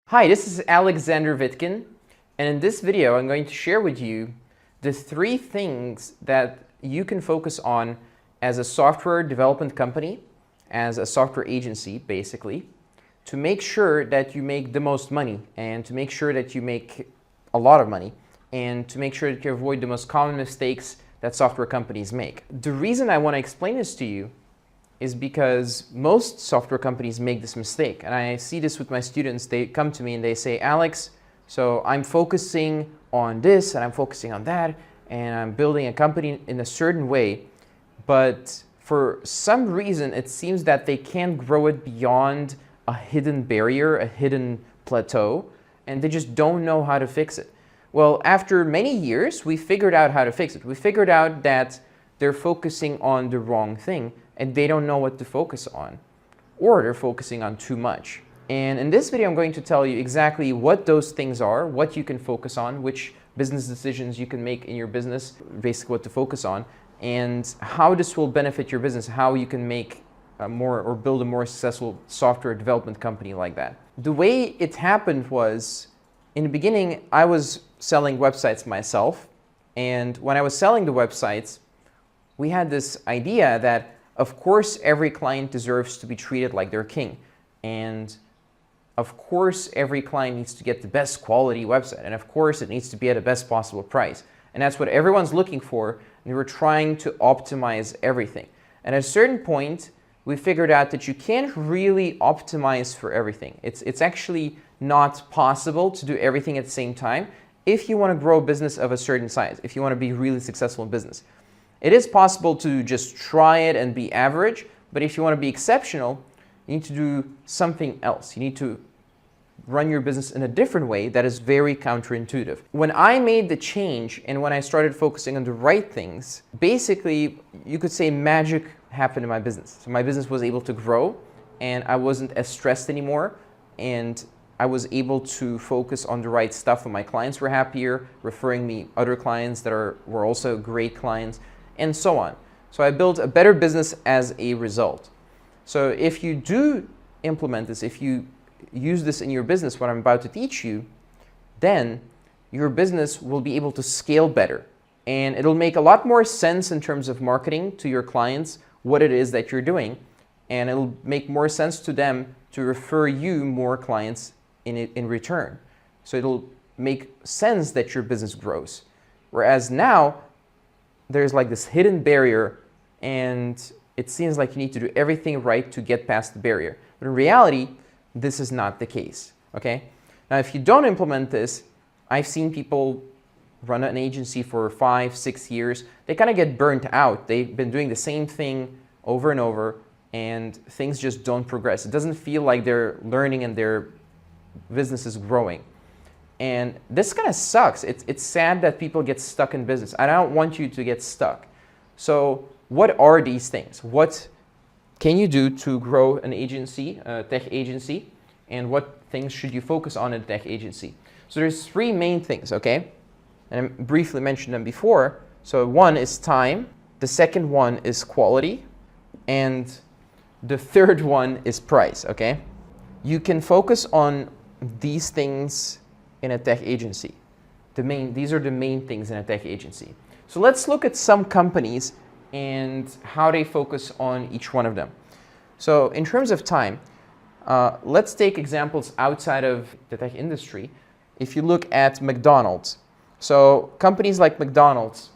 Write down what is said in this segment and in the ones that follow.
Hi, this is Aleksander Vitkin, and in this video I'm going to share with you the 3 things that you can focus on as a software development company, as a software agency basically, to make sure that you make the most money and to make sure that you make a lot of money and to make sure that you avoid the most common mistakes that software companies make. The reason I want to explain this to you is because most software companies make this mistake. And I see this with my students. They come to me and they say, Alex, so I'm focusing on this and I'm focusing on that and I'm building a company in a certain way, but for some reason it seems that they can't grow it beyond a hidden barrier, a hidden plateau, and they just don't know how to fix it. Well, after many years, we figured out how to fix it. We figured out that they're focusing on the wrong thing and they don't know what to focus on, or they're focusing on too much. And in this video, I'm going to tell you exactly what those things are, what you can focus on, which business decisions you can make in your business, basically what to focus on, and how this will benefit your business, how you can make build a more successful software development company like that. The way it happened was, in the beginning, I was selling websites myself, and when I was selling the websites, we had this idea that of course, every client deserves to be treated like they're king. And of course, every client needs to get the best quality website. And of course, it needs to be at the best possible price. And that's what everyone's looking for. And we're trying to optimize everything. And at a certain point, we figured out that you can't really optimize for everything. It's actually not possible to do everything at the same time if you want to grow a business of a certain size, if you want to be really successful in business. It is possible to just try it and be average, but if you want to be exceptional, you need to do something else. You need to run your business in a different way that is very counterintuitive. When I made the change and when I started focusing on the right things, basically, you could say magic happened in my business. So my business was able to grow and I wasn't as stressed anymore, and I was able to focus on the right stuff and my clients were happier, referring me other clients that were also great clients, and so on. So I built a better business as a result. So if you do implement this, if you use this in your business, what I'm about to teach you, then your business will be able to scale better. And it'll make a lot more sense in terms of marketing to your clients, what it is that you're doing. And it'll make more sense to them to refer you more clients in return. So it'll make sense that your business grows. Whereas now, there's like this hidden barrier and it seems like you need to do everything right to get past the barrier. But in reality, this is not the case, okay? Now, if you don't implement this, I've seen people run an agency for 5, 6 years. They kind of get burnt out. They've been doing the same thing over and over and things just don't progress. It doesn't feel like they're learning and their business is growing. And this kind of sucks. It's sad that people get stuck in business. I don't want you to get stuck. So what are these things? What can you do to grow an agency, a tech agency? And what things should you focus on in a tech agency? So there's 3 main things, okay? And I briefly mentioned them before. So one is time. The second one is quality. And the third one is price, okay? You can focus on these things in a tech agency. These are the main things in a tech agency. So let's look at some companies and how they focus on each one of them. So in terms of time, let's take examples outside of the tech industry. If you look at McDonald's, so companies like McDonald's,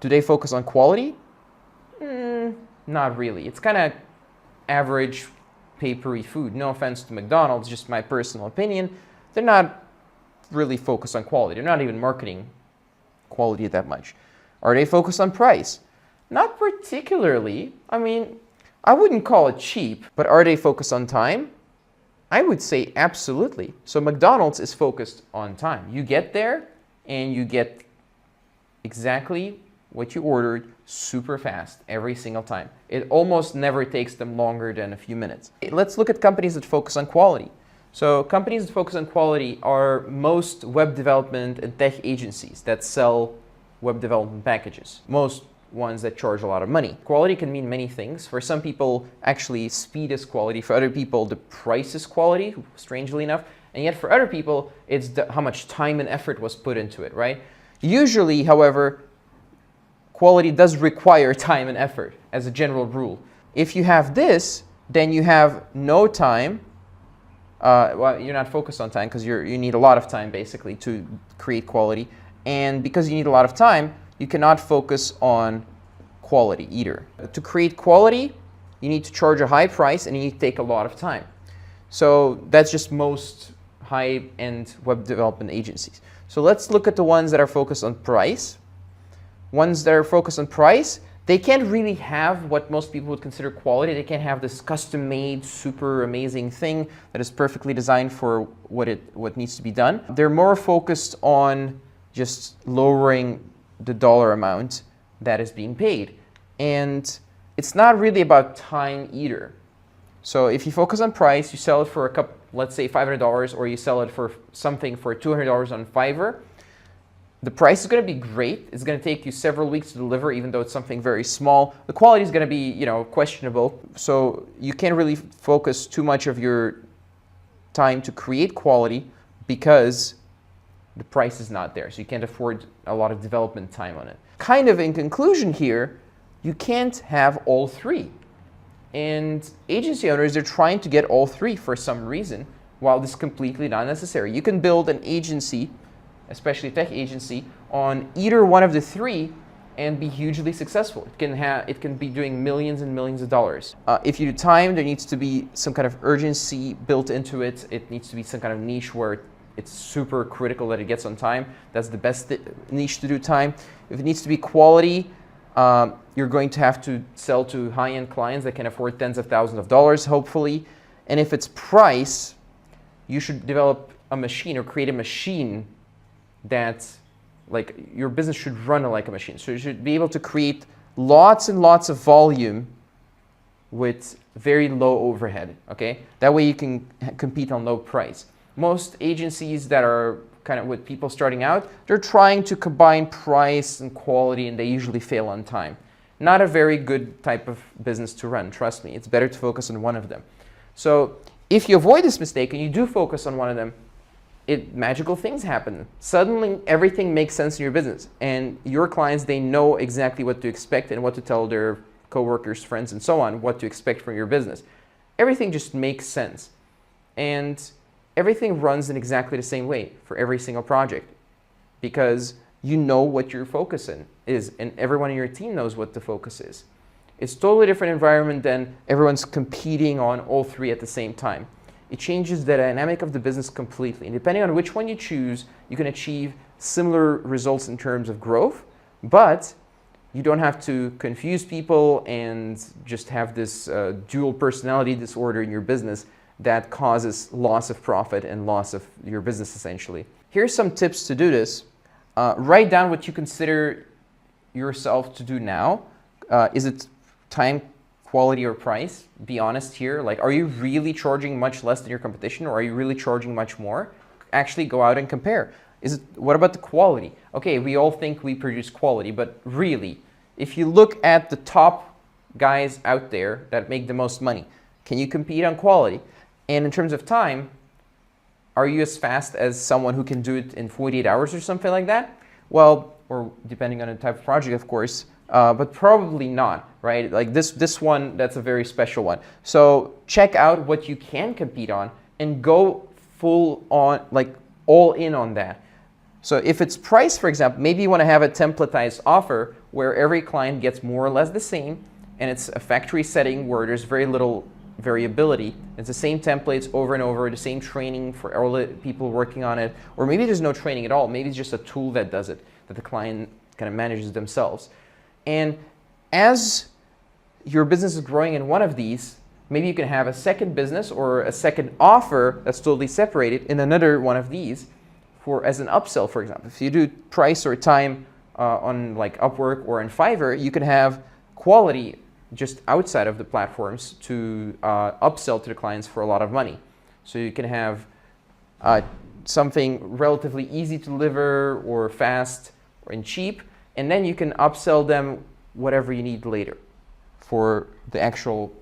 do they focus on quality? Not really. It's kind of average papery food. No offense to McDonald's, just my personal opinion. They're not really focused on quality. They're not even marketing quality that much. Are they focused on price? Not particularly. I mean, I wouldn't call it cheap, but are they focused on time? I would say absolutely. So McDonald's is focused on time. You get there and you get exactly what you ordered super fast every single time. It almost never takes them longer than a few minutes. Let's look at companies that focus on quality. So companies that focus on quality are most web development and tech agencies that sell web development packages. Most ones that charge a lot of money. Quality can mean many things. For some people, actually speed is quality. For other people, the price is quality, strangely enough. And yet for other people, it's how much time and effort was put into it, right? Usually, however, quality does require time and effort as a general rule. If you have this, then you have no time. Well, you're not focused on time because you need a lot of time basically to create quality. And because you need a lot of time, you cannot focus on quality either. To create quality, you need to charge a high price and you need to take a lot of time. So that's just most high-end web development agencies. So let's look at the ones that are focused on price. Ones that are focused on price, they can't really have what most people would consider quality. They can't have this custom-made, super amazing thing that is perfectly designed for what needs to be done. They're more focused on just lowering the dollar amount that is being paid. And it's not really about time either. So if you focus on price, you sell it for let's say $500, or you sell it for something for $200 on Fiverr, the price is going to be great. It's going to take you several weeks to deliver, even though it's something very small. The quality is going to be, questionable. So you can't really focus too much of your time to create quality because the price is not there. So you can't afford a lot of development time on it. Kind of in conclusion here, you can't have all three. And agency owners are trying to get all three for some reason, while this is completely not necessary. You can build an agency, especially a tech agency, on either one of the three and be hugely successful. It can be doing millions and millions of dollars. If you do time, there needs to be some kind of urgency built into it. It needs to be some kind of niche where it's super critical that it gets on time. That's the best niche to do time. If it needs to be quality, you're going to have to sell to high-end clients that can afford tens of thousands of dollars, hopefully. And if it's price, you should develop a machine or create a machine that, like, your business should run like a machine. So you should be able to create lots and lots of volume with very low overhead, okay? That way you can compete on low price. Most agencies that are kind of with people starting out, they're trying to combine price and quality, and they usually fail on time. Not a very good type of business to run, trust me. It's better to focus on one of them. So if you avoid this mistake and you do focus on one of them, magical things happen. Suddenly everything makes sense in your business, and your clients, they know exactly what to expect and what to tell their coworkers, friends, and so on, what to expect from your business. Everything just makes sense. And everything runs in exactly the same way for every single project, because you know what your focus is, and everyone in your team knows what the focus is. It's a totally different environment than everyone's competing on all three at the same time. It changes the dynamic of the business completely. And depending on which one you choose, you can achieve similar results in terms of growth, but you don't have to confuse people and just have this dual personality disorder in your business that causes loss of profit and loss of your business, essentially. Here's some tips to do this. Write down what you consider yourself to do now. Is it time, quality, or price? Be honest here. Like, are you really charging much less than your competition, or are you really charging much more? Actually go out and compare. What about the quality? Okay, we all think we produce quality, but really, if you look at the top guys out there that make the most money, can you compete on quality? And in terms of time, are you as fast as someone who can do it in 48 hours or something like that? Well, or depending on the type of project, of course, but probably not, right? Like this one, that's a very special one. So check out what you can compete on and go full on, like all in on that. So if it's price, for example, maybe you want to have a templatized offer where every client gets more or less the same, and it's a factory setting where there's very little variability. It's the same templates over and over, the same training for all the people working on it, or maybe there's no training at all. Maybe it's just a tool that does it, that the client kind of manages themselves. And as your business is growing in one of these, maybe you can have a second business or a second offer that's totally separated in another one of these as an upsell, for example. If you do price or time on like Upwork or on Fiverr, you can have quality just outside of the platforms to upsell to the clients for a lot of money. So you can have something relatively easy to deliver or fast and cheap, and then you can upsell them whatever you need later for the actual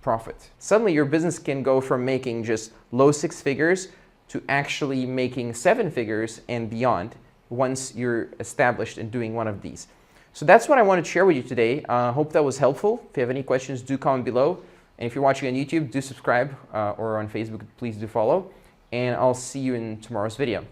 profit. Suddenly your business can go from making just low six figures to actually making 7 figures and beyond once you're established in doing one of these. So that's what I wanted to share with you today. Hope that was helpful. If you have any questions, do comment below. And if you're watching on YouTube, do subscribe, or on Facebook, please do follow. And I'll see you in tomorrow's video.